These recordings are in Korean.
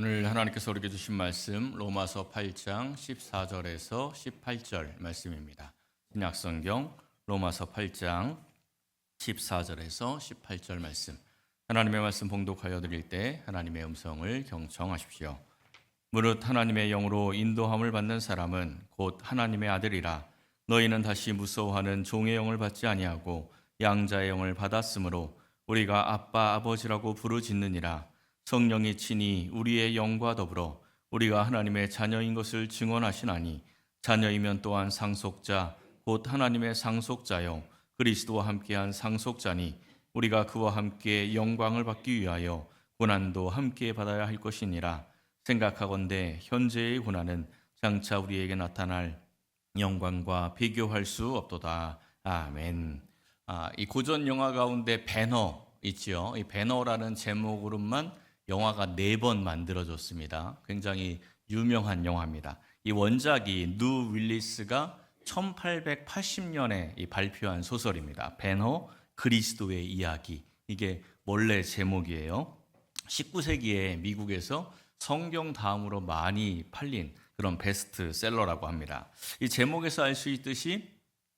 오늘 하나님께서 우리에게 주신 말씀 로마서 8장 14절에서 18절 말씀입니다. 신약성경 로마서 8장 14절에서 18절 말씀. 하나님의 말씀 봉독하여 드릴 때 하나님의 음성을 경청하십시오. 무릇 하나님의 영으로 인도함을 받는 사람은 곧 하나님의 아들이라. 너희는 다시 무서워하는 종의 영을 받지 아니하고 양자의 영을 받았으므로 우리가 아빠 아버지라고 부르짖느니라. 성령이 친히 우리의 영과 더불어 우리가 하나님의 자녀인 것을 증언하시나니 자녀이면 또한 상속자 곧 하나님의 상속자요 그리스도와 함께한 상속자니 우리가 그와 함께 영광을 받기 위하여 고난도 함께 받아야 할 것이니라. 생각하건대 현재의 고난은 장차 우리에게 나타날 영광과 비교할 수 없도다. 아멘. 이 고전 영화 가운데 배너 있지요. 이 배너라는 제목으로만 영화가 4번 만들어졌습니다. 굉장히 유명한 영화입니다. 이 원작이 누 윌리스가 1880년에 발표한 소설입니다. 배너 그리스도의 이야기. 이게 원래 제목이에요. 19세기에 미국에서 성경 다음으로 많이 팔린 그런 베스트셀러라고 합니다. 이 제목에서 알 수 있듯이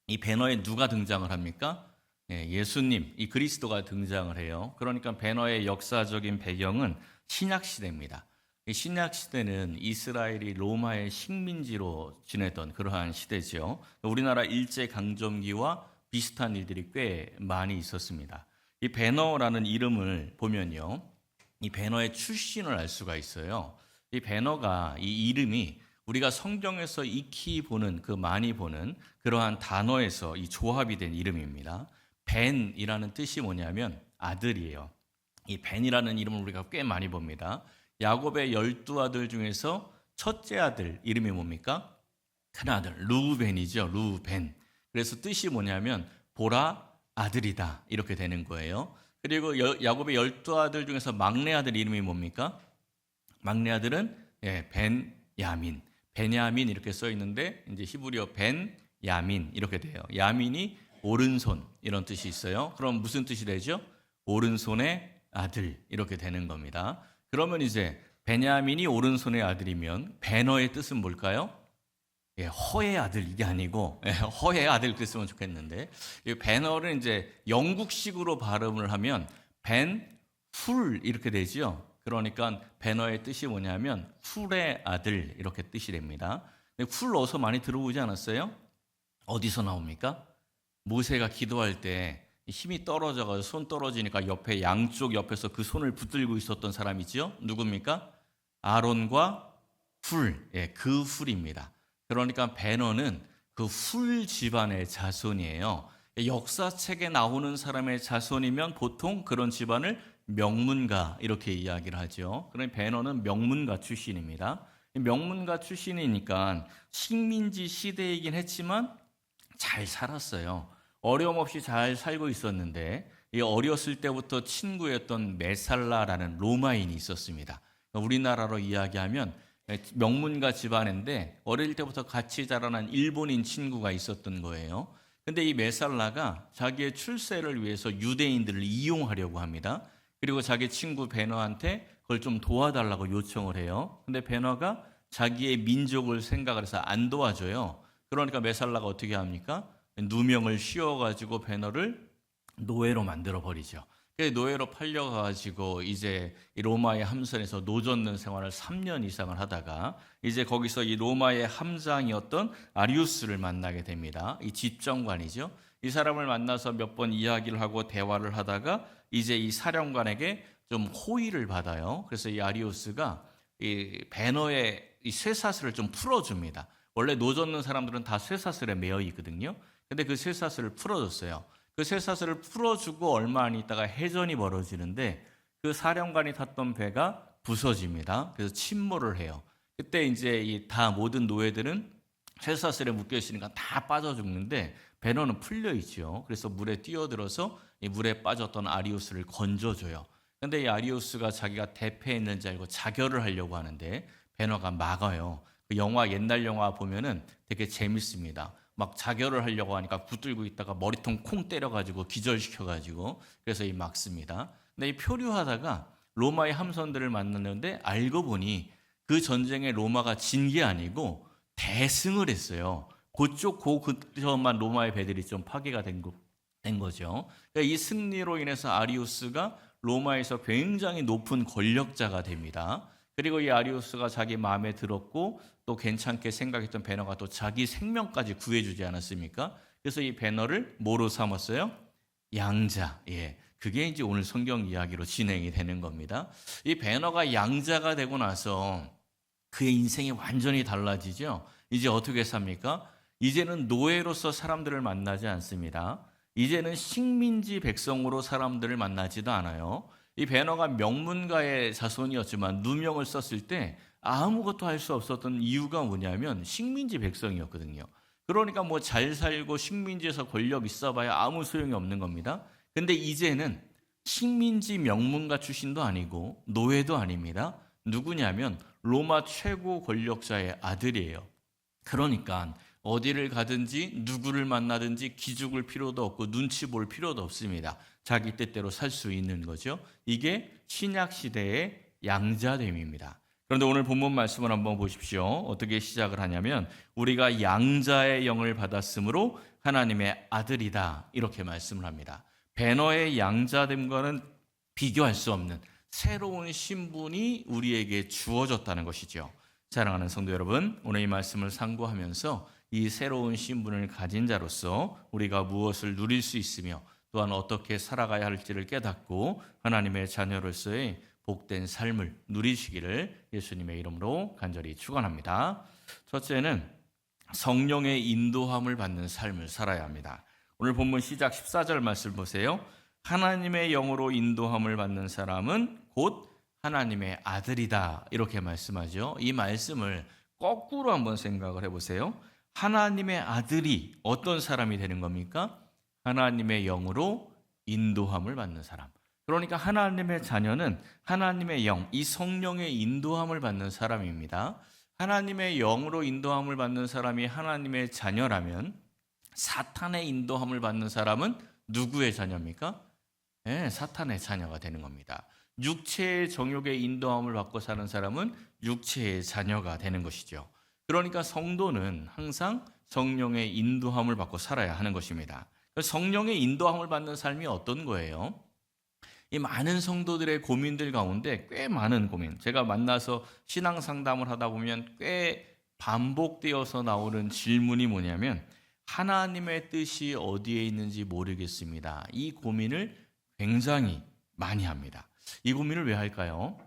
이 배너에 누가 등장을 합니까? 예수님, 이 그리스도가 등장을 해요. 그러니까 배너의 역사적인 배경은 신약시대입니다. 신약시대는 이스라엘이 로마의 식민지로 지내던 그러한 시대죠. 우리나라 일제강점기와 비슷한 일들이 꽤 많이 있었습니다. 이 배너라는 이름을 보면요, 이 배너의 출신을 알 수가 있어요. 이 배너가, 이 이름이 우리가 성경에서 익히 보는, 많이 보는 그러한 단어에서 이 조합이 된 이름입니다. 벤이라는 뜻이 뭐냐면 아들이에요. 이 벤이라는 이름을 우리가 꽤 많이 봅니다. 야곱의 12아들 중에서 첫째 아들 이름이 뭡니까? 큰아들 루벤이죠. 루벤. 그래서 뜻이 뭐냐면 보라 아들이다 이렇게 되는 거예요. 그리고 야곱의 12아들 중에서 막내 아들 이름이 뭡니까? 막내 아들은 벤야민. 베냐민 이렇게 써 있는데 이제 히브리어 벤야민 이렇게 돼요. 야민이 오른손 이런 뜻이 있어요. 그럼 무슨 뜻이 되죠? 오른손의 아들 이렇게 되는 겁니다. 그러면 이제 베냐민이 오른손의 아들이면 배너의 뜻은 뭘까요? 허의 아들 이게 아니고 허의 아들 그랬으면 좋겠는데 이 배너를 이제 영국식으로 발음을 하면 벤훌 이렇게 되죠. 그러니까 배너의 뜻이 뭐냐면 훌의 아들 이렇게 뜻이 됩니다. 훌 어서 많이 들어보지 않았어요? 어디서 나옵니까? 모세가 기도할 때 힘이 떨어져가지고 손 떨어지니까 옆에 양쪽 옆에서 그 손을 붙들고 있었던 사람이지요. 누굽니까? 아론과 훌, 그 훌입니다. 그러니까 배너는 그 훌 집안의 자손이에요. 역사책에 나오는 사람의 자손이면 보통 그런 집안을 명문가 이렇게 이야기를 하죠. 그러니 배너는 명문가 출신입니다. 명문가 출신이니까 식민지 시대이긴 했지만 잘 살았어요. 어려움 없이 잘 살고 있었는데 어렸을 때부터 친구였던 메살라라는 로마인이 있었습니다. 우리나라로 이야기하면 명문가 집안인데 어릴 때부터 같이 자라난 일본인 친구가 있었던 거예요. 근데 이 메살라가 자기의 출세를 위해서 유대인들을 이용하려고 합니다. 그리고 자기 친구 베너한테 그걸 좀 도와달라고 요청을 해요. 근데 베너가 자기의 민족을 생각을 해서 안 도와줘요. 그러니까 메살라가 어떻게 합니까? 누명을 씌워가지고 배너를 노예로 만들어 버리죠. 노예로 팔려가지고 이제 이 로마의 함선에서 노젓는 생활을 3년 이상을 하다가 이제 거기서 이 로마의 함장이었던 아리우스를 만나게 됩니다. 이 집정관이죠. 이 사람을 만나서 몇 번 이야기를 하고 대화를 하다가 이제 이 사령관에게 좀 호의를 받아요. 그래서 이 아리우스가 이 배너의 이 쇠사슬을 좀 풀어줍니다. 원래 노젓는 사람들은 다 쇠사슬에 매여 있거든요. 근데 그 쇠사슬을 풀어줬어요. 그 쇠사슬을 풀어주고 얼마 안 있다가 해전이 벌어지는데 그 사령관이 탔던 배가 부서집니다. 그래서 침몰을 해요. 그때 이제 다 모든 노예들은 쇠사슬에 묶여 있으니까 다 빠져 죽는데 배너는 풀려 있죠. 그래서 물에 뛰어들어서 이 물에 빠졌던 아리우스를 건져줘요. 근데 이 아리우스가 자기가 대패했는 줄 알고 자결을 하려고 하는데 배너가 막아요. 그 영화 옛날 영화 보면은 되게 재밌습니다. 막 자결을 하려고 하니까 붙들고 있다가 머리통 콩 때려가지고 기절시켜가지고 그래서 이 막습니다. 근데 이 표류하다가 로마의 함선들을 만났는데 알고 보니 그 전쟁에 로마가 진 게 아니고 대승을 했어요. 그쪽 근처만 로마의 배들이 좀 파괴가 된 거죠. 그러니까 이 승리로 인해서 아리우스가 로마에서 굉장히 높은 권력자가 됩니다. 그리고 이 아리우스가 자기 마음에 들었고 또 괜찮게 생각했던 베너가 또 자기 생명까지 구해주지 않았습니까? 그래서 이 베너를 뭐로 삼았어요? 양자. 예. 그게 이제 오늘 성경 이야기로 진행이 되는 겁니다. 이 베너가 양자가 되고 나서 그의 인생이 완전히 달라지죠. 이제 어떻게 삽니까? 이제는 노예로서 사람들을 만나지 않습니다. 이제는 식민지 백성으로 사람들을 만나지도 않아요. 이 베너가 명문가의 자손이었지만 누명을 썼을 때 아무것도 할 수 없었던 이유가 뭐냐면 식민지 백성이었거든요. 그러니까 뭐 잘 살고 식민지에서 권력 있어봐야 아무 소용이 없는 겁니다. 근데 이제는 식민지 명문가 출신도 아니고 노예도 아닙니다. 누구냐면 로마 최고 권력자의 아들이에요. 그러니까 어디를 가든지 누구를 만나든지 기죽을 필요도 없고 눈치 볼 필요도 없습니다. 자기 뜻대로 살 수 있는 거죠. 이게 신약 시대의 양자됨입니다. 그런데 오늘 본문 말씀을 한번 보십시오. 어떻게 시작을 하냐면 우리가 양자의 영을 받았으므로 하나님의 아들이다 이렇게 말씀을 합니다. 베너의 양자됨과는 비교할 수 없는 새로운 신분이 우리에게 주어졌다는 것이죠. 사랑하는 성도 여러분, 오늘 이 말씀을 상고하면서 이 새로운 신분을 가진 자로서 우리가 무엇을 누릴 수 있으며 또한 어떻게 살아가야 할지를 깨닫고 하나님의 자녀로서의 복된 삶을 누리시기를 예수님의 이름으로 간절히 축원합니다. 첫째는 성령의 인도함을 받는 삶을 살아야 합니다. 오늘 본문 시작 14절 말씀 보세요. 하나님의 영으로 인도함을 받는 사람은 곧 하나님의 아들이다 이렇게 말씀하죠. 이 말씀을 거꾸로 한번 생각을 해보세요. 하나님의 아들이 어떤 사람이 되는 겁니까? 하나님의 영으로 인도함을 받는 사람. 그러니까 하나님의 자녀는 하나님의 영, 이 성령의 인도함을 받는 사람입니다. 하나님의 영으로 인도함을 받는 사람이 하나님의 자녀라면 사탄의 인도함을 받는 사람은 누구의 자녀입니까? 네, 사탄의 자녀가 되는 겁니다. 육체의 정욕의 인도함을 받고 사는 사람은 육체의 자녀가 되는 것이죠. 그러니까 성도는 항상 성령의 인도함을 받고 살아야 하는 것입니다. 성령의 인도함을 받는 삶이 어떤 거예요? 이 많은 성도들의 고민들 가운데 꽤 많은 고민, 제가 만나서 신앙 상담을 하다 보면 꽤 반복되어서 나오는 질문이 뭐냐면 하나님의 뜻이 어디에 있는지 모르겠습니다. 이 고민을 굉장히 많이 합니다. 이 고민을 왜 할까요?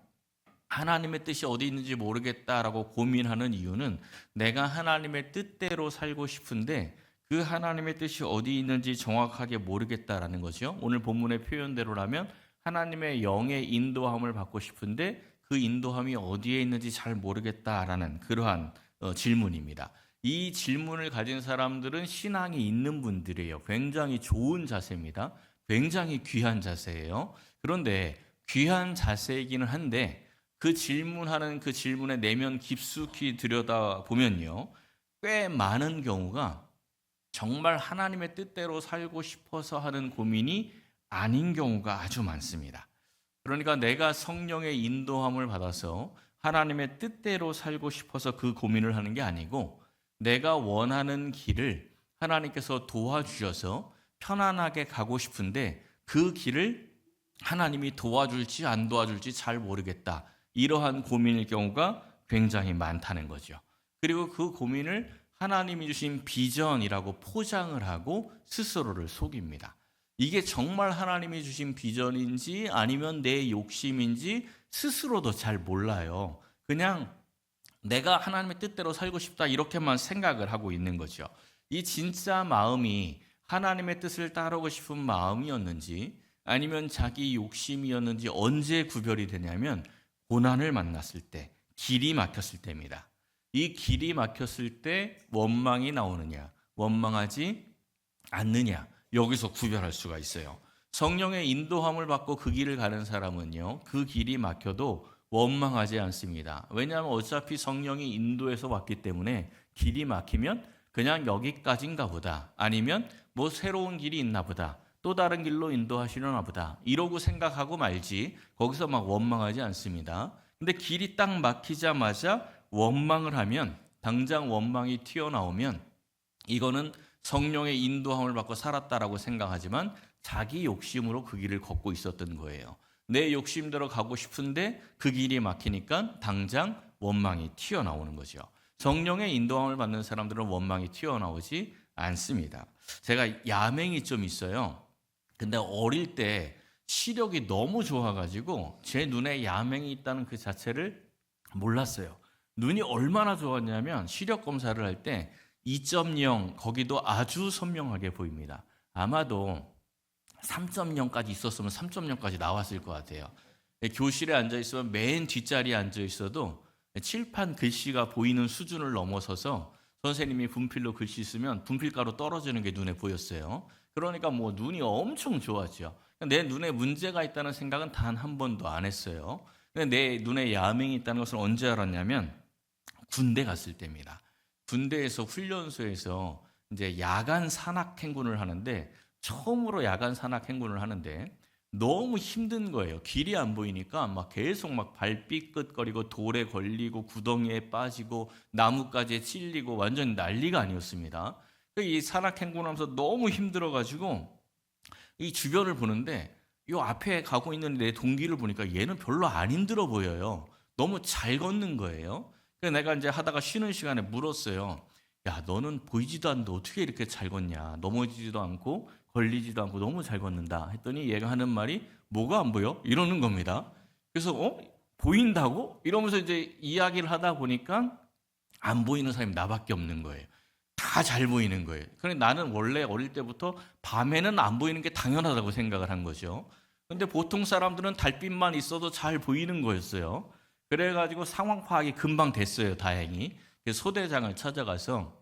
하나님의 뜻이 어디 있는지 모르겠다라고 고민하는 이유는 내가 하나님의 뜻대로 살고 싶은데 그 하나님의 뜻이 어디 있는지 정확하게 모르겠다라는 거죠. 오늘 본문의 표현대로라면 하나님의 영의 인도함을 받고 싶은데 그 인도함이 어디에 있는지 잘 모르겠다라는 그러한 질문입니다. 이 질문을 가진 사람들은 신앙이 있는 분들이에요. 굉장히 좋은 자세입니다. 굉장히 귀한 자세예요. 그런데 귀한 자세이기는 한데 그 질문하는 그 질문의 내면 깊숙이 들여다보면요. 꽤 많은 경우가 정말 하나님의 뜻대로 살고 싶어서 하는 고민이 아닌 경우가 아주 많습니다. 그러니까 내가 성령의 인도함을 받아서 하나님의 뜻대로 살고 싶어서 그 고민을 하는 게 아니고 내가 원하는 길을 하나님께서 도와주셔서 편안하게 가고 싶은데 그 길을 하나님이 도와줄지 안 도와줄지 잘 모르겠다. 이러한 고민일 경우가 굉장히 많다는 거죠. 그리고 그 고민을 하나님이 주신 비전이라고 포장을 하고 스스로를 속입니다. 이게 정말 하나님이 주신 비전인지 아니면 내 욕심인지 스스로도 잘 몰라요. 그냥 내가 하나님의 뜻대로 살고 싶다 이렇게만 생각을 하고 있는 거죠. 이 진짜 마음이 하나님의 뜻을 따르고 싶은 마음이었는지 아니면 자기 욕심이었는지 언제 구별이 되냐면 고난을 만났을 때, 길이 막혔을 때입니다. 이 길이 막혔을 때 원망이 나오느냐, 원망하지 않느냐 여기서 구별할 수가 있어요. 성령의 인도함을 받고 그 길을 가는 사람은요. 그 길이 막혀도 원망하지 않습니다. 왜냐하면 어차피 성령이 인도해서 왔기 때문에 길이 막히면 그냥 여기까지인가 보다. 아니면 뭐 새로운 길이 있나 보다. 또 다른 길로 인도하시려나 보다 이러고 생각하고 말지 거기서 막 원망하지 않습니다. 근데 길이 딱 막히자마자 원망을 하면 당장 원망이 튀어나오면 이거는 성령의 인도함을 받고 살았다라고 생각하지만 자기 욕심으로 그 길을 걷고 있었던 거예요. 내 욕심대로 가고 싶은데 그 길이 막히니까 당장 원망이 튀어나오는 거죠. 성령의 인도함을 받는 사람들은 원망이 튀어나오지 않습니다. 제가 야맹이 좀 있어요. 근데 어릴 때 시력이 너무 좋아가지고 제 눈에 야맹이 있다는 그 자체를 몰랐어요. 눈이 얼마나 좋았냐면 시력 검사를 할 때 2.0 거기도 아주 선명하게 보입니다. 아마도 3.0까지 있었으면 3.0까지 나왔을 것 같아요. 교실에 앉아 있으면 맨 뒷자리에 앉아 있어도 칠판 글씨가 보이는 수준을 넘어서서 선생님이 분필로 글씨 쓰면 분필가루 떨어지는 게 눈에 보였어요. 그러니까 뭐 눈이 엄청 좋았죠. 내 눈에 문제가 있다는 생각은 단 한 번도 안 했어요. 근데 내 눈에 야맹이 있다는 것을 언제 알았냐면 군대 갔을 때입니다. 군대에서 훈련소에서 이제 야간 산악 행군을 하는데 처음으로 야간 산악 행군을 하는데 너무 힘든 거예요. 길이 안 보이니까 막 계속 막 발 삐끗거리고 돌에 걸리고 구덩이에 빠지고 나뭇가지에 찔리고 완전 난리가 아니었습니다. 이 산악 행군하면서 너무 힘들어가지고 이 주변을 보는데 이 앞에 가고 있는 내 동기를 보니까 얘는 별로 안 힘들어 보여요. 너무 잘 걷는 거예요. 그래서 내가 이제 하다가 쉬는 시간에 물었어요. 야, 너는 보이지도 않는데 어떻게 이렇게 잘 걷냐? 넘어지지도 않고 걸리지도 않고 너무 잘 걷는다. 했더니 얘가 하는 말이 뭐가 안 보여? 이러는 겁니다. 그래서 보인다고? 이러면서 이제 이야기를 하다 보니까 안 보이는 사람이 나밖에 없는 거예요. 다 잘 보이는 거예요. 그런데 나는 원래 어릴 때부터 밤에는 안 보이는 게 당연하다고 생각을 한 거죠. 근데 보통 사람들은 달빛만 있어도 잘 보이는 거였어요. 그래가지고 상황 파악이 금방 됐어요, 다행히. 그래서 소대장을 찾아가서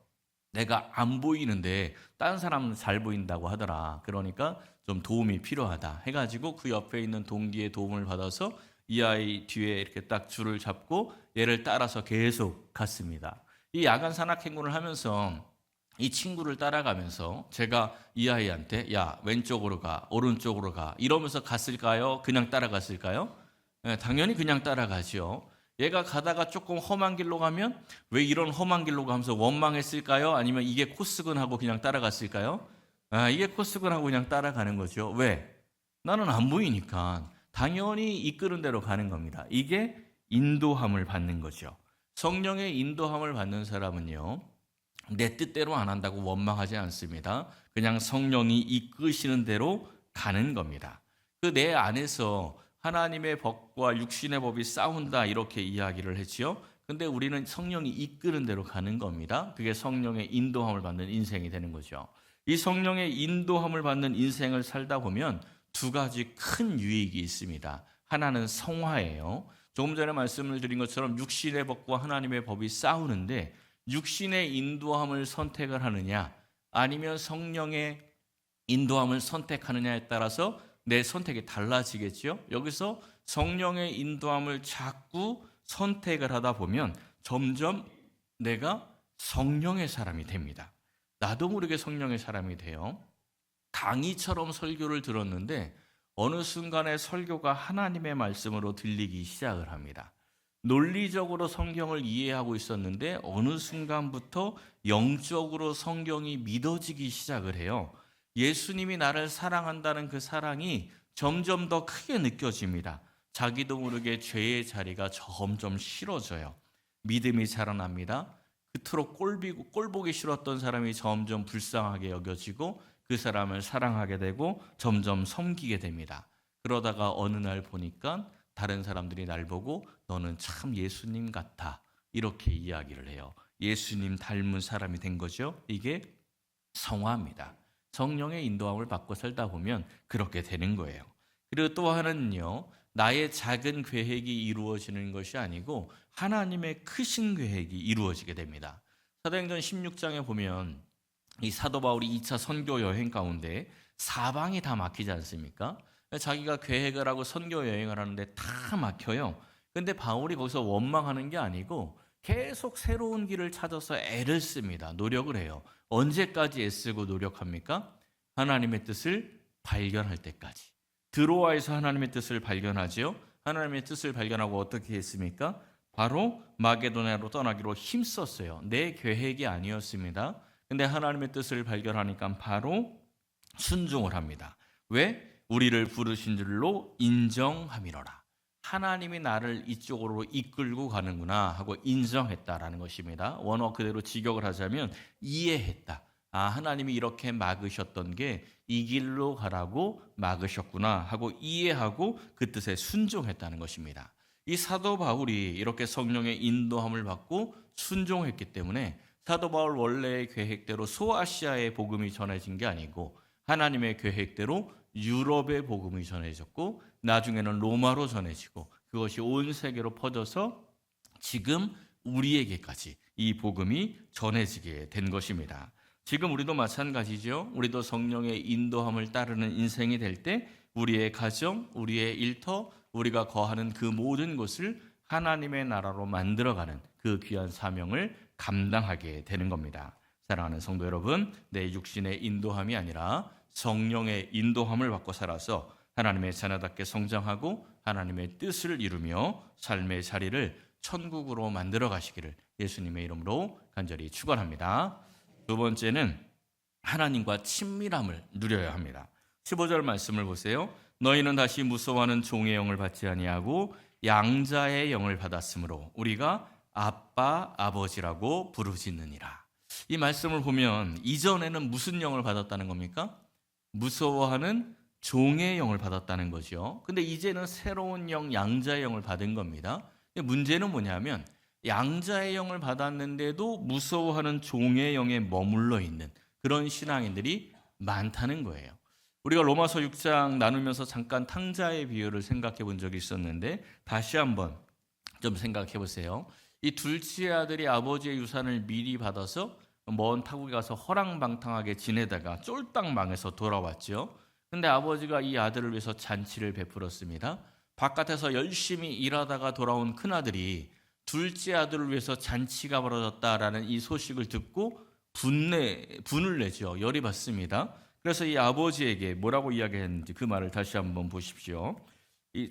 내가 안 보이는데 다른 사람은 잘 보인다고 하더라. 그러니까 좀 도움이 필요하다 해가지고 그 옆에 있는 동기의 도움을 받아서 이 아이 뒤에 이렇게 딱 줄을 잡고 얘를 따라서 계속 갔습니다. 이 야간 산악 행군을 하면서 이 친구를 따라가면서 제가 이 아이한테 야, 왼쪽으로 가, 오른쪽으로 가 이러면서 갔을까요? 그냥 따라갔을까요? 네, 당연히 그냥 따라가죠. 얘가 가다가 조금 험한 길로 가면 왜 이런 험한 길로 가면서 원망했을까요? 아니면 이게 코스군 하고 그냥 따라갔을까요? 이게 코스군 하고 그냥 따라가는 거죠. 왜? 나는 안 보이니까 당연히 이끄는 대로 가는 겁니다. 이게 인도함을 받는 거죠. 성령의 인도함을 받는 사람은요, 내 뜻대로 안 한다고 원망하지 않습니다. 그냥 성령이 이끄시는 대로 가는 겁니다. 그 내 안에서 하나님의 법과 육신의 법이 싸운다 이렇게 이야기를 했지요. 근데 우리는 성령이 이끄는 대로 가는 겁니다. 그게 성령의 인도함을 받는 인생이 되는 거죠. 이 성령의 인도함을 받는 인생을 살다 보면 두 가지 큰 유익이 있습니다. 하나는 성화예요. 조금 전에 말씀을 드린 것처럼 육신의 법과 하나님의 법이 싸우는데 육신의 인도함을 선택을 하느냐 아니면 성령의 인도함을 선택하느냐에 따라서 내 선택이 달라지겠죠. 여기서 성령의 인도함을 자꾸 선택을 하다 보면 점점 내가 성령의 사람이 됩니다. 나도 모르게 성령의 사람이 돼요. 강의처럼 설교를 들었는데 어느 순간에 설교가 하나님의 말씀으로 들리기 시작을 합니다. 논리적으로 성경을 이해하고 있었는데 어느 순간부터 영적으로 성경이 믿어지기 시작을 해요. 예수님이 나를 사랑한다는 그 사랑이 점점 더 크게 느껴집니다. 자기도 모르게 죄의 자리가 점점 싫어져요. 믿음이 자라납니다. 그토록 꼴보기 싫었던 사람이 점점 불쌍하게 여겨지고 그 사람을 사랑하게 되고 점점 섬기게 됩니다. 그러다가 어느 날 보니까 다른 사람들이 날 보고 너는 참 예수님 같아 이렇게 이야기를 해요. 예수님 닮은 사람이 된 거죠. 이게 성화입니다. 성령의 인도함을 받고 살다 보면 그렇게 되는 거예요. 그리고 또 하나는요, 나의 작은 계획이 이루어지는 것이 아니고 하나님의 크신 계획이 이루어지게 됩니다. 사도행전 16장에 보면 이 사도 바울이 2차 선교 여행 가운데 사방이 다 막히지 않습니까? 자기가 계획을 하고 선교 여행을 하는데 다 막혀요. 근데 바울이 거기서 원망하는 게 아니고 계속 새로운 길을 찾아서 애를 씁니다. 노력을 해요. 언제까지 애쓰고 노력합니까? 하나님의 뜻을 발견할 때까지. 드로아에서 하나님의 뜻을 발견하지요. 하나님의 뜻을 발견하고 어떻게 했습니까? 바로 마게도냐로 떠나기로 힘썼어요. 내 계획이 아니었습니다. 근데 하나님의 뜻을 발견하니까 바로 순종을 합니다. 왜? 우리를 부르신 줄로 인정함이로라. 하나님이 나를 이쪽으로 이끌고 가는구나 하고 인정했다라는 것입니다. 원어 그대로 직역을 하자면 이해했다. 아, 하나님이 이렇게 막으셨던 게 이 길로 가라고 막으셨구나 하고 이해하고 그 뜻에 순종했다는 것입니다. 이 사도 바울이 이렇게 성령의 인도함을 받고 순종했기 때문에 사도 바울 원래의 계획대로 소아시아의 복음이 전해진 게 아니고 하나님의 계획대로 유럽의 복음이 전해졌고 나중에는 로마로 전해지고 그것이 온 세계로 퍼져서 지금 우리에게까지 이 복음이 전해지게 된 것입니다. 지금 우리도 마찬가지죠. 우리도 성령의 인도함을 따르는 인생이 될 때 우리의 가정, 우리의 일터, 우리가 거하는 그 모든 것을 하나님의 나라로 만들어가는 그 귀한 사명을 감당하게 되는 겁니다. 사랑하는 성도 여러분, 내 육신의 인도함이 아니라 성령의 인도함을 받고 살아서 하나님의 자녀답게 성장하고 하나님의 뜻을 이루며 삶의 자리를 천국으로 만들어 가시기를 예수님의 이름으로 간절히 축원합니다. 두 번째는 하나님과 친밀함을 누려야 합니다. 15절 말씀을 보세요. 너희는 다시 무서워하는 종의 영을 받지 아니하고 양자의 영을 받았으므로 우리가 아빠 아버지라고 부르짖느니라. 이 말씀을 보면 이전에는 무슨 영을 받았다는 겁니까? 무서워하는 종의 영을 받았다는 거죠. 근데 이제는 새로운 영, 양자의 영을 받은 겁니다. 문제는 뭐냐면 양자의 영을 받았는데도 무서워하는 종의 영에 머물러 있는 그런 신앙인들이 많다는 거예요. 우리가 로마서 6장 나누면서 잠깐 탕자의 비유를 생각해 본 적이 있었는데 다시 한번 좀 생각해 보세요. 이 둘째 아들이 아버지의 유산을 미리 받아서 먼 타국에 가서 허랑방탕하게 지내다가 쫄딱 망해서 돌아왔죠. 근데 아버지가 이 아들을 위해서 잔치를 베풀었습니다. 바깥에서 열심히 일하다가 돌아온 큰아들이 둘째 아들을 위해서 잔치가 벌어졌다라는 이 소식을 듣고 분을 내죠. 열이 받습니다. 그래서 이 아버지에게 뭐라고 이야기했는지 그 말을 다시 한번 보십시오.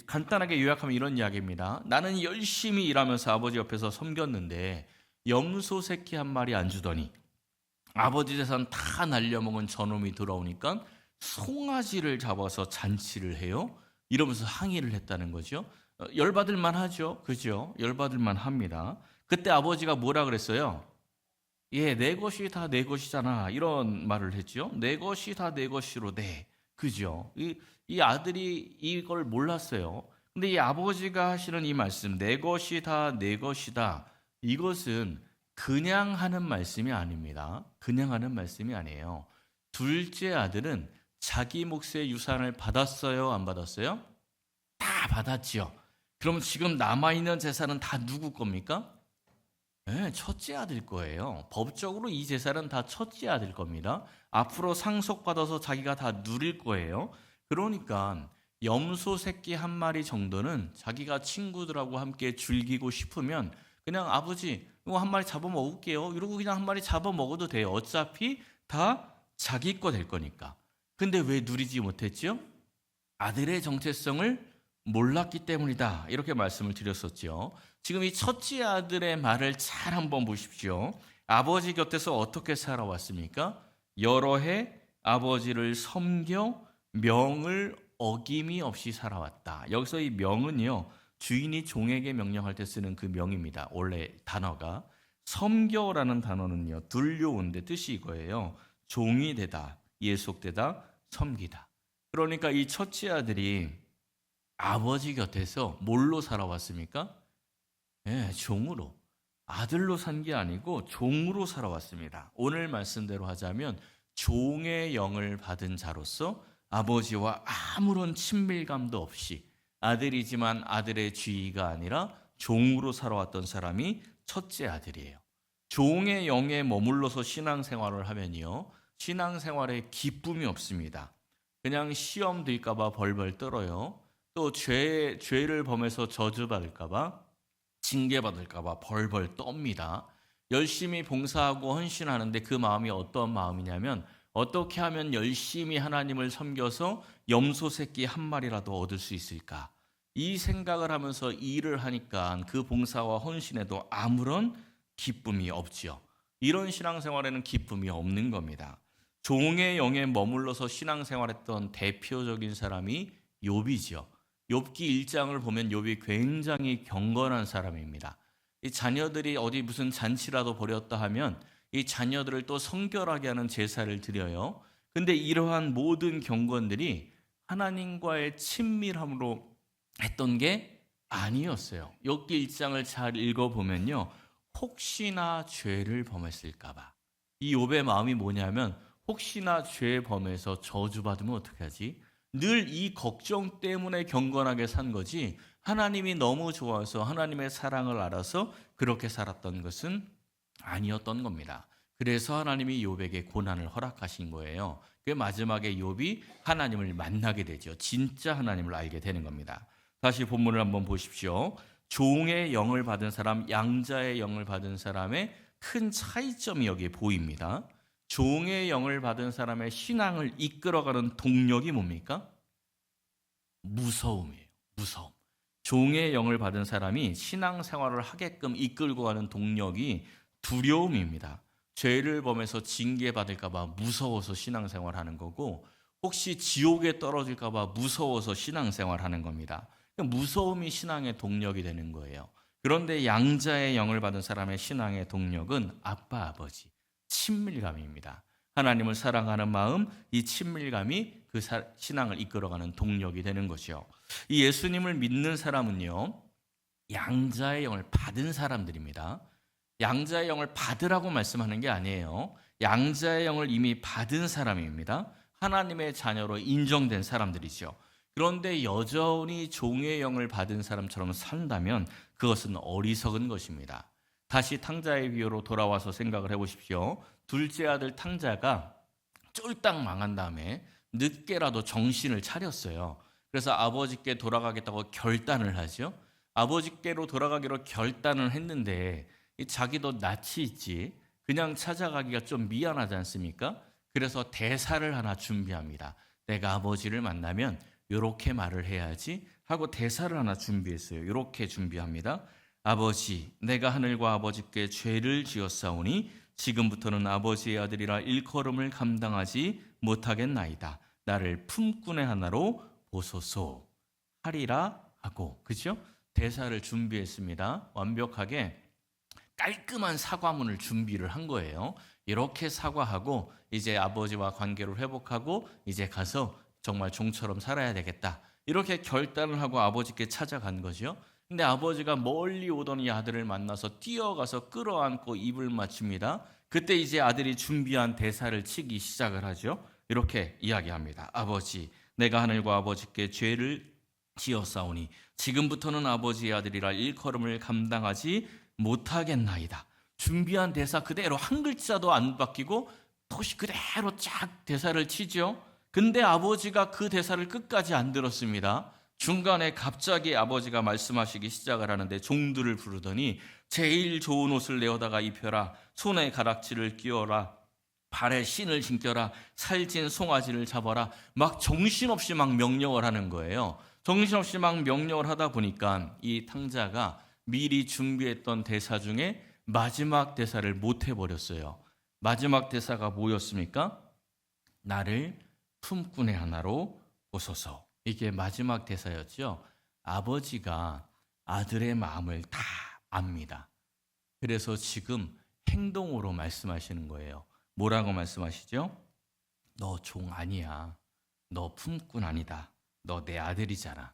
간단하게 요약하면 이런 이야기입니다. 나는 열심히 일하면서 아버지 옆에서 섬겼는데 염소 새끼 한 마리 안 주더니 아버지 재산 다 날려먹은 저놈이 돌아오니까 송아지를 잡아서 잔치를 해요. 이러면서 항의를 했다는 거죠. 열받을 만하죠. 그죠? 열받을 만합니다. 그때 아버지가 뭐라 그랬어요? 예, 내 것이 다 내 것이잖아. 이런 말을 했죠. 내 것이 다 내 것이로 돼. 그죠? 이 아들이 이걸 몰랐어요. 근데 이 아버지가 하시는 이 말씀, 내 것이 다 내 것이다. 이것은 그냥 하는 말씀이 아닙니다. 그냥 하는 말씀이 아니에요. 둘째 아들은 자기 몫의 유산을 받았어요? 안 받았어요? 다 받았지요. 그럼 지금 남아있는 재산은 다 누구 겁니까? 네, 첫째 아들 거예요. 법적으로 이 재산은 다 첫째 아들 겁니다. 앞으로 상속받아서 자기가 다 누릴 거예요. 그러니까 염소 새끼 한 마리 정도는 자기가 친구들하고 함께 즐기고 싶으면 그냥 아버지 이거 한 마리 잡아 먹을게요. 이러고 그냥 한 마리 잡아 먹어도 돼요. 어차피 다 자기 거 될 거니까. 근데 왜 누리지 못했죠? 아들의 정체성을 몰랐기 때문이다. 이렇게 말씀을 드렸었죠. 지금 이 첫째 아들의 말을 잘 한번 보십시오. 아버지 곁에서 어떻게 살아왔습니까? 여러 해 아버지를 섬겨 명을 어김이 없이 살아왔다. 여기서 이 명은요. 주인이 종에게 명령할 때 쓰는 그 명입니다. 원래 단어가. 섬겨라는 단어는요. 둘려온데 뜻이 이거예요. 종이 되다, 예속되다, 섬기다. 그러니까 이 첫째 아들이 아버지 곁에서 뭘로 살아왔습니까? 네, 종으로. 아들로 산 게 아니고 종으로 살아왔습니다. 오늘 말씀대로 하자면 종의 영을 받은 자로서 아버지와 아무런 친밀감도 없이 아들이지만 아들의 주의가 아니라 종으로 살아왔던 사람이 첫째 아들이에요. 종의 영에 머물러서 신앙생활을 하면요. 신앙생활에 기쁨이 없습니다. 그냥 시험 들까 봐 벌벌 떨어요. 또 죄를 범해서 저주받을까 봐 징계받을까 봐 벌벌 떱니다. 열심히 봉사하고 헌신하는데 그 마음이 어떤 마음이냐면 어떻게 하면 열심히 하나님을 섬겨서 염소 새끼 한 마리라도 얻을 수 있을까? 이 생각을 하면서 일을 하니까 그 봉사와 헌신에도 아무런 기쁨이 없지요. 이런 신앙생활에는 기쁨이 없는 겁니다. 종의 영에 머물러서 신앙생활했던 대표적인 사람이 욥이지요. 욥기 1장을 보면 욥이 굉장히 경건한 사람입니다. 이 자녀들이 어디 무슨 잔치라도 벌였다 하면 이 자녀들을 또 성결하게 하는 제사를 드려요. 근데 이러한 모든 경건들이 하나님과의 친밀함으로 했던 게 아니었어요. 욥기 1장을 잘 읽어보면요, 혹시나 죄를 범했을까 봐. 이 욥의 마음이 뭐냐면 혹시나 죄 범해서 저주받으면 어떡하지? 늘 이 걱정 때문에 경건하게 산 거지, 하나님이 너무 좋아서 하나님의 사랑을 알아서 그렇게 살았던 것은 아니었던 겁니다. 그래서 하나님이 욥에게 고난을 허락하신 거예요. 그 마지막에 욥이 하나님을 만나게 되죠. 진짜 하나님을 알게 되는 겁니다. 다시 본문을 한번 보십시오. 종의 영을 받은 사람, 양자의 영을 받은 사람의 큰 차이점이 여기에 보입니다. 종의 영을 받은 사람의 신앙을 이끌어가는 동력이 뭡니까? 무서움이에요. 무서움. 종의 영을 받은 사람이 신앙생활을 하게끔 이끌고 가는 동력이 두려움입니다. 죄를 범해서 징계받을까 봐 무서워서 신앙생활하는 거고, 혹시 지옥에 떨어질까 봐 무서워서 신앙생활하는 겁니다. 무서움이 신앙의 동력이 되는 거예요. 그런데 양자의 영을 받은 사람의 신앙의 동력은 아빠, 아버지, 친밀감입니다. 하나님을 사랑하는 마음, 이 친밀감이 그 신앙을 이끌어가는 동력이 되는 것이요. 이 예수님을 믿는 사람은요, 양자의 영을 받은 사람들입니다. 양자의 영을 받으라고 말씀하는 게 아니에요. 양자의 영을 이미 받은 사람입니다. 하나님의 자녀로 인정된 사람들이죠. 그런데 여전히 종의 영을 받은 사람처럼 산다면 그것은 어리석은 것입니다. 다시 탕자의 비유로 돌아와서 생각을 해보십시오. 둘째 아들 탕자가 쫄딱 망한 다음에 늦게라도 정신을 차렸어요. 그래서 아버지께 돌아가겠다고 결단을 하죠. 아버지께로 돌아가기로 결단을 했는데 자기도 낯이 있지, 그냥 찾아가기가 좀 미안하지 않습니까? 그래서 대사를 하나 준비합니다. 내가 아버지를 만나면 이렇게 말을 해야지 하고 대사를 하나 준비했어요. 이렇게 준비합니다. 아버지, 내가 하늘과 아버지께 죄를 지었사오니 지금부터는 아버지의 아들이라 일컬음을 감당하지 못하겠나이다. 나를 품꾼의 하나로 보소서 하리라 하고, 그죠? 대사를 준비했습니다. 완벽하게 깔끔한 사과문을 준비를 한 거예요. 이렇게 사과하고 이제 아버지와 관계를 회복하고 이제 가서 정말 종처럼 살아야 되겠다, 이렇게 결단을 하고 아버지께 찾아간 거죠. 근데 아버지가 멀리 오던 이 아들을 만나서 뛰어가서 끌어안고 입을 맞춥니다. 그때 이제 아들이 준비한 대사를 치기 시작을 하죠. 이렇게 이야기합니다. 아버지, 내가 하늘과 아버지께 죄를 지었사오니 지금부터는 아버지의 아들이라 일컬음을 감당하지 못하겠나이다. 준비한 대사 그대로 한 글자도 안 바뀌고 도시 그대로 쫙 대사를 치죠. 근데 아버지가 그 대사를 끝까지 안 들었습니다. 중간에 갑자기 아버지가 말씀하시기 시작을 하는데 종들을 부르더니 제일 좋은 옷을 내어다가 입혀라, 손에 가락지를 끼워라, 발에 신을 신겨라, 살찐 송아지를 잡아라, 막 정신없이 막 명령을 하는 거예요. 정신없이 막 명령을 하다 보니까 이 탕자가 미리 준비했던 대사 중에 마지막 대사를 못 해버렸어요. 마지막 대사가 뭐였습니까? 나를 품꾼의 하나로 보소서. 이게 마지막 대사였죠. 아버지가 아들의 마음을 다 압니다. 그래서 지금 행동으로 말씀하시는 거예요. 뭐라고 말씀하시죠? 너 종 아니야. 너 품꾼 아니다. 너 내 아들이잖아.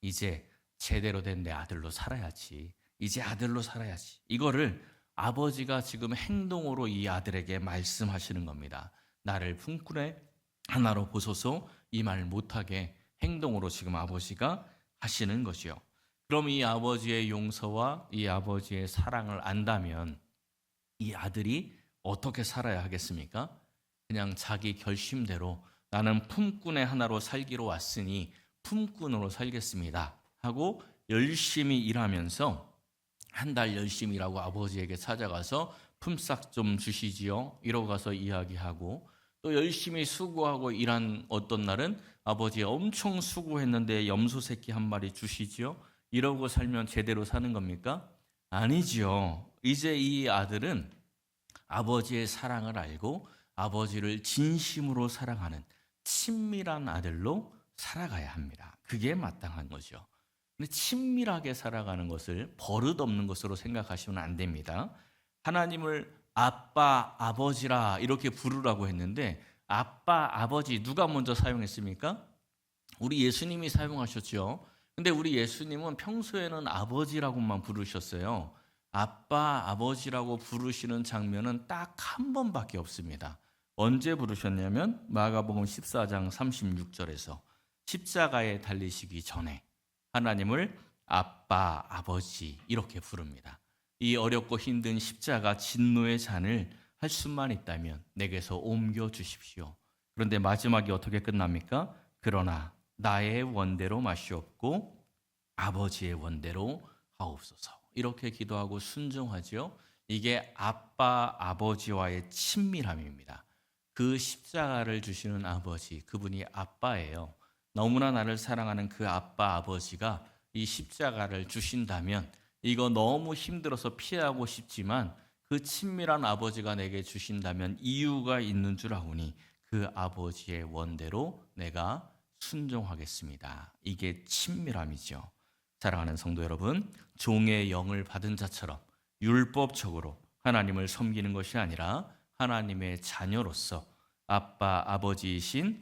이제 제대로 된 내 아들로 살아야지. 이제 아들로 살아야지. 이거를 아버지가 지금 행동으로 이 아들에게 말씀하시는 겁니다. 나를 품꾼의 하나로 보소서. 이 말 못하게 행동으로 지금 아버지가 하시는 것이요. 그럼 이 아버지의 용서와 이 아버지의 사랑을 안다면 이 아들이 어떻게 살아야 하겠습니까? 그냥 자기 결심대로 나는 품꾼의 하나로 살기로 왔으니 품꾼으로 살겠습니다 하고 열심히 일하면서 한 달 열심히 일하고 아버지에게 찾아가서 품삯 좀 주시지요, 이러고 가서 이야기하고, 또 열심히 수고하고 일한 어떤 날은 아버지 엄청 수고했는데 염소 새끼 한 마리 주시지요? 이러고 살면 제대로 사는 겁니까? 아니지요. 이제 이 아들은 아버지의 사랑을 알고 아버지를 진심으로 사랑하는 친밀한 아들로 살아가야 합니다. 그게 마땅한 거죠. 근데 친밀하게 살아가는 것을 버릇없는 것으로 생각하시면 안 됩니다. 하나님을 아빠, 아버지라 이렇게 부르라고 했는데 아빠, 아버지 누가 먼저 사용했습니까? 우리 예수님이 사용하셨죠. 근데 우리 예수님은 평소에는 아버지라고만 부르셨어요. 아빠, 아버지라고 부르시는 장면은 딱 한 번밖에 없습니다. 언제 부르셨냐면 마가복음 14장 36절에서 십자가에 달리시기 전에 하나님을 아빠, 아버지 이렇게 부릅니다. 이 어렵고 힘든 십자가 진노의 잔을 할 수만 있다면 내게서 옮겨 주십시오. 그런데 마지막이 어떻게 끝납니까? 그러나 나의 원대로 마시옵고 아버지의 원대로 하옵소서. 이렇게 기도하고 순종하지요. 이게 아빠, 아버지와의 친밀함입니다. 그 십자가를 주시는 아버지, 그분이 아빠예요. 너무나 나를 사랑하는 그 아빠, 아버지가 이 십자가를 주신다면 이거 너무 힘들어서 피하고 싶지만 그 친밀한 아버지가 내게 주신다면 이유가 있는 줄 아오니 그 아버지의 원대로 내가 순종하겠습니다. 이게 친밀함이죠. 사랑하는 성도 여러분, 종의 영을 받은 자처럼 율법적으로 하나님을 섬기는 것이 아니라 하나님의 자녀로서 아빠, 아버지이신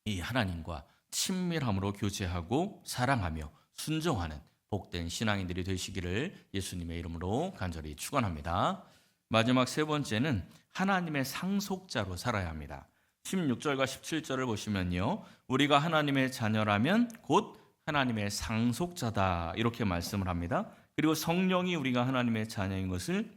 이 하나님과 친밀함으로 교제하고 사랑하며 순종하는 복된 신앙인들이 되시기를 예수님의 이름으로 간절히 축원합니다. 마지막 세 번째는 하나님의 상속자로 살아야 합니다. 16절과 17절을 보시면요. 우리가 하나님의 자녀라면 곧 하나님의 상속자다 이렇게 말씀을 합니다. 그리고 성령이 우리가 하나님의 자녀인 것을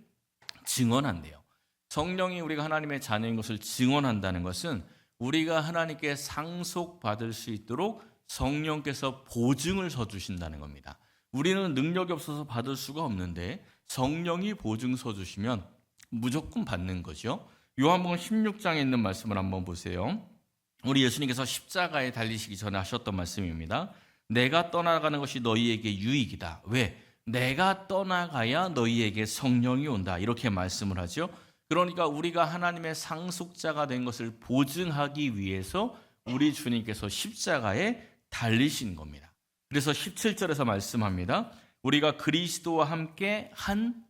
증언한대요. 성령이 우리가 하나님의 자녀인 것을 증언한다는 것은 우리가 하나님께 상속받을 수 있도록 성령께서 보증을 서주신다는 겁니다. 우리는 능력이 없어서 받을 수가 없는데 성령이 보증 서주시면 무조건 받는 거죠. 요한복음 16장에 있는 말씀을 한번 보세요. 우리 예수님께서 십자가에 달리시기 전에 하셨던 말씀입니다. 내가 떠나가는 것이 너희에게 유익이다. 왜? 내가 떠나가야 너희에게 성령이 온다. 이렇게 말씀을 하죠. 그러니까 우리가 하나님의 상속자가 된 것을 보증하기 위해서 우리 주님께서 십자가에 달리신 겁니다. 그래서 17절에서 말씀합니다. 우리가 그리스도와 함께 한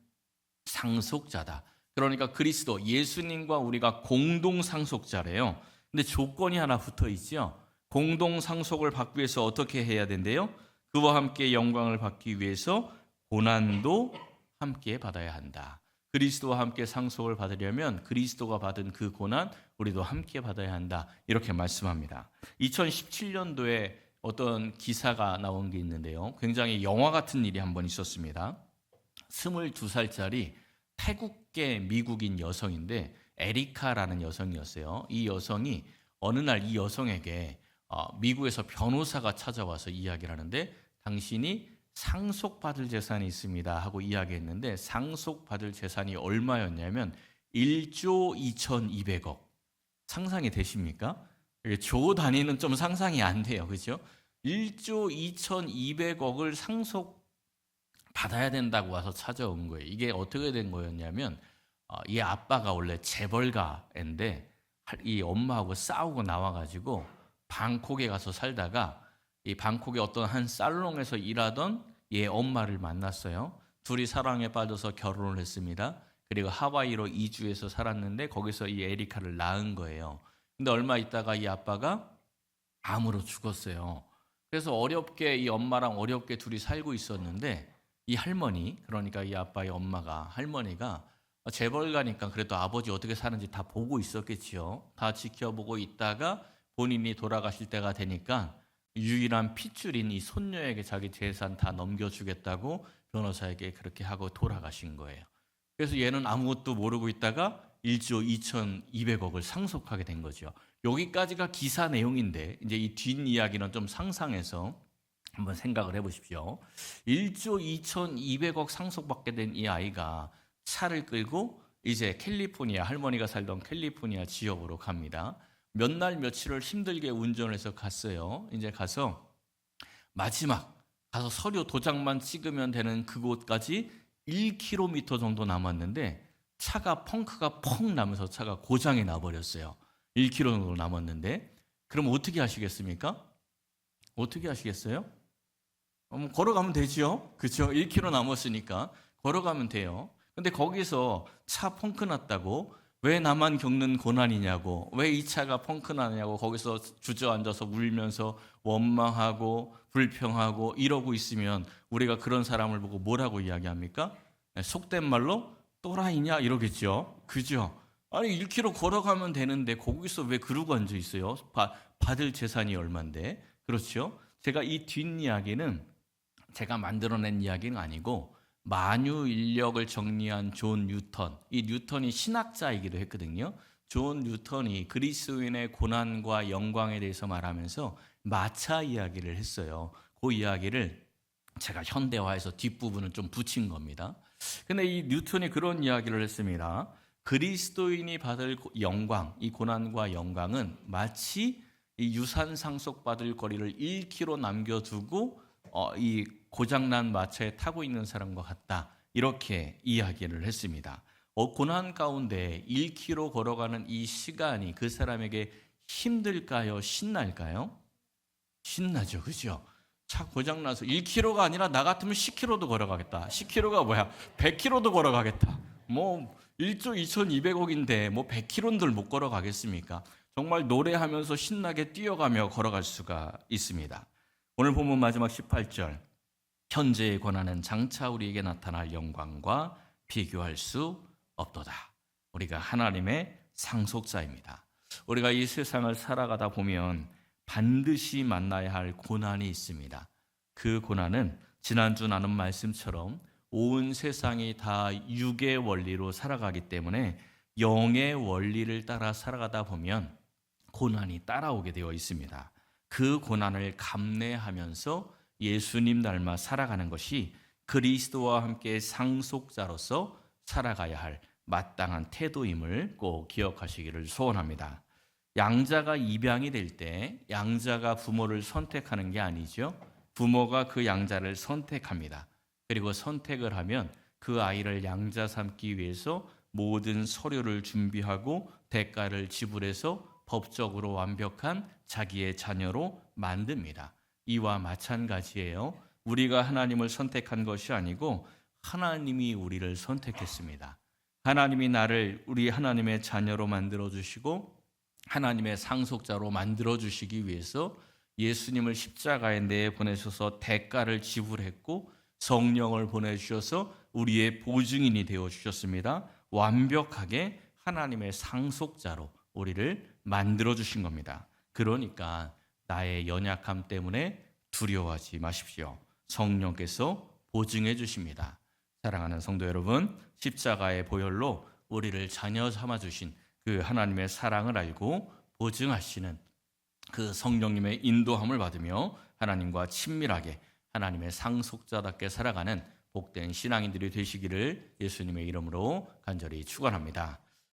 상속자다. 그러니까 그리스도, 예수님과 우리가 공동 상속자래요. 근데 조건이 하나 붙어 있죠. 공동 상속을 받기 위해서 어떻게 해야 된대요? 그와 함께 영광을 받기 위해서 고난도 함께 받아야 한다. 그리스도와 함께 상속을 받으려면 그리스도가 받은 그 고난 우리도 함께 받아야 한다. 이렇게 말씀합니다. 2017년도에 어떤 기사가 나온 게 있는데요. 굉장히 영화 같은 일이 한번 있었습니다. 22살짜리 태국계 미국인 여성인데 에리카라는 여성이었어요. 이 여성이 어느 날 이 여성에게 미국에서 변호사가 찾아와서 이야기를 하는데 당신이 상속받을 재산이 있습니다 하고 이야기했는데 상속받을 재산이 얼마였냐면 1조 2,200억. 상상이 되십니까? 조 단위는 좀 상상이 안 돼요. 그렇죠? 1조 2,200억을 상속받아야 된다고 와서 찾아온 거예요. 이게 어떻게 된 거였냐면 이 아빠가 원래 재벌가인데 이 엄마하고 싸우고 나와가지고 방콕에 가서 살다가 이 방콕의 어떤 한 살롱에서 일하던 얘 엄마를 만났어요. 둘이 사랑에 빠져서 결혼을 했습니다. 그리고 하와이로 이주해서 살았는데 거기서 이 에리카를 낳은 거예요. 근데 얼마 있다가 이 아빠가 암으로 죽었어요. 그래서 어렵게 이 엄마랑 어렵게 둘이 살고 있었는데 이 할머니, 그러니까 이 아빠의 엄마가, 할머니가 재벌가니까 그래도 아버지 어떻게 사는지 다 보고 있었겠지요. 다 지켜보고 있다가 본인이 돌아가실 때가 되니까 유일한 핏줄인 이 손녀에게 자기 재산 다 넘겨주겠다고 변호사에게 그렇게 하고 돌아가신 거예요. 그래서 얘는 아무것도 모르고 있다가 1조 2,200억을 상속하게 된 거죠. 여기까지가 기사 내용인데 이제 이 뒷이야기는 좀 상상해서 한번 생각을 해보십시오. 1조 2,200억 상속받게 된 이 아이가 차를 끌고 이제 캘리포니아, 할머니가 살던 캘리포니아 지역으로 갑니다. 몇 날 며칠을 힘들게 운전을 해서 갔어요. 이제 가서 마지막 가서 서류 도장만 찍으면 되는 그곳까지 1km 정도 남았는데 차가 펑크가 펑 나면서 차가 고장이 나버렸어요. 1km 정도 남았는데 그럼 어떻게 하시겠습니까? 어떻게 하시겠어요? 걸어가면 되죠. 그렇죠? 1km 남았으니까 걸어가면 돼요. 근데 거기서 차 펑크 났다고 왜 나만 겪는 고난이냐고 왜 이 차가 펑크 나냐고 거기서 주저앉아서 울면서 원망하고 불평하고 이러고 있으면 우리가 그런 사람을 보고 뭐라고 이야기합니까? 속된 말로 또라이냐 이러겠죠. 그죠? 아니 1km 걸어가면 되는데 거기서 왜 그러고 앉아 있어요? 받을 재산이 얼만데. 그렇죠? 제가 이 뒷이야기는 제가 만들어낸 이야기는 아니고 만유 인력을 정리한 존 뉴턴, 이 뉴턴이 신학자이기도 했거든요. 존 뉴턴이 그리스도인의 고난과 영광에 대해서 말하면서 마차 이야기를 했어요. 그 이야기를 제가 현대화해서 뒷부분을 좀 붙인 겁니다. 근데 이 뉴턴이 그런 이야기를 했습니다. 그리스도인이 받을 영광, 이 고난과 영광은 마치 이 유산 상속받을 거리를 1km 남겨두고 이 고장난 마차에 타고 있는 사람과 같다. 이렇게 이야기를 했습니다. 고난 가운데 1km 걸어가는 이 시간이 그 사람에게 힘들까요? 신날까요? 신나죠. 그죠? 차 고장나서 1km가 아니라 나 같으면 10km도 걸어가겠다. 10km가 뭐야? 100km도 걸어가겠다. 뭐 1조 2200억인데 뭐 100km를 못 걸어가겠습니까? 정말 노래하면서 신나게 뛰어가며 걸어갈 수가 있습니다. 오늘 본문 마지막 18절. 현재의 고난은 장차 우리에게 나타날 영광과 비교할 수 없도다. 우리가 하나님의 상속자입니다. 우리가 이 세상을 살아가다 보면 반드시 만나야 할 고난이 있습니다. 그 고난은 지난주 나눈 말씀처럼 온 세상이 다 육의 원리로 살아가기 때문에 영의 원리를 따라 살아가다 보면 고난이 따라오게 되어 있습니다. 그 고난을 감내하면서 예수님 닮아 살아가는 것이 그리스도와 함께 상속자로서 살아가야 할 마땅한 태도임을 꼭 기억하시기를 소원합니다. 양자가 입양이 될 때 양자가 부모를 선택하는 게 아니죠. 부모가 그 양자를 선택합니다. 그리고 선택을 하면 그 아이를 양자 삼기 위해서 모든 서류를 준비하고 대가를 지불해서 법적으로 완벽한 자기의 자녀로 만듭니다. 이와 마찬가지예요. 우리가 하나님을 선택한 것이 아니고 하나님이 우리를 선택했습니다. 하나님이 나를 우리 하나님의 자녀로 만들어 주시고 하나님의 상속자로 만들어 주시기 위해서 예수님을 십자가에 내보내셔서 대가를 지불했고 성령을 보내주셔서 우리의 보증인이 되어주셨습니다. 완벽하게 하나님의 상속자로 우리를 만들어 주신 겁니다. 그러니까 나의 연약함 때문에 두려워하지 마십시오. 성령께서 보증해 주십니다. 사랑하는 성도 여러분, 십자가의 보혈로 우리를 자녀 삼아 주신 그 하나님의 사랑을 알고 보증하시는 그 성령님의 인도함을 받으며 하나님과 친밀하게 하나님의 상속자답게 살아가는 복된 신앙인들이 되시기를 예수님의 이름으로 간절히 축원합니다.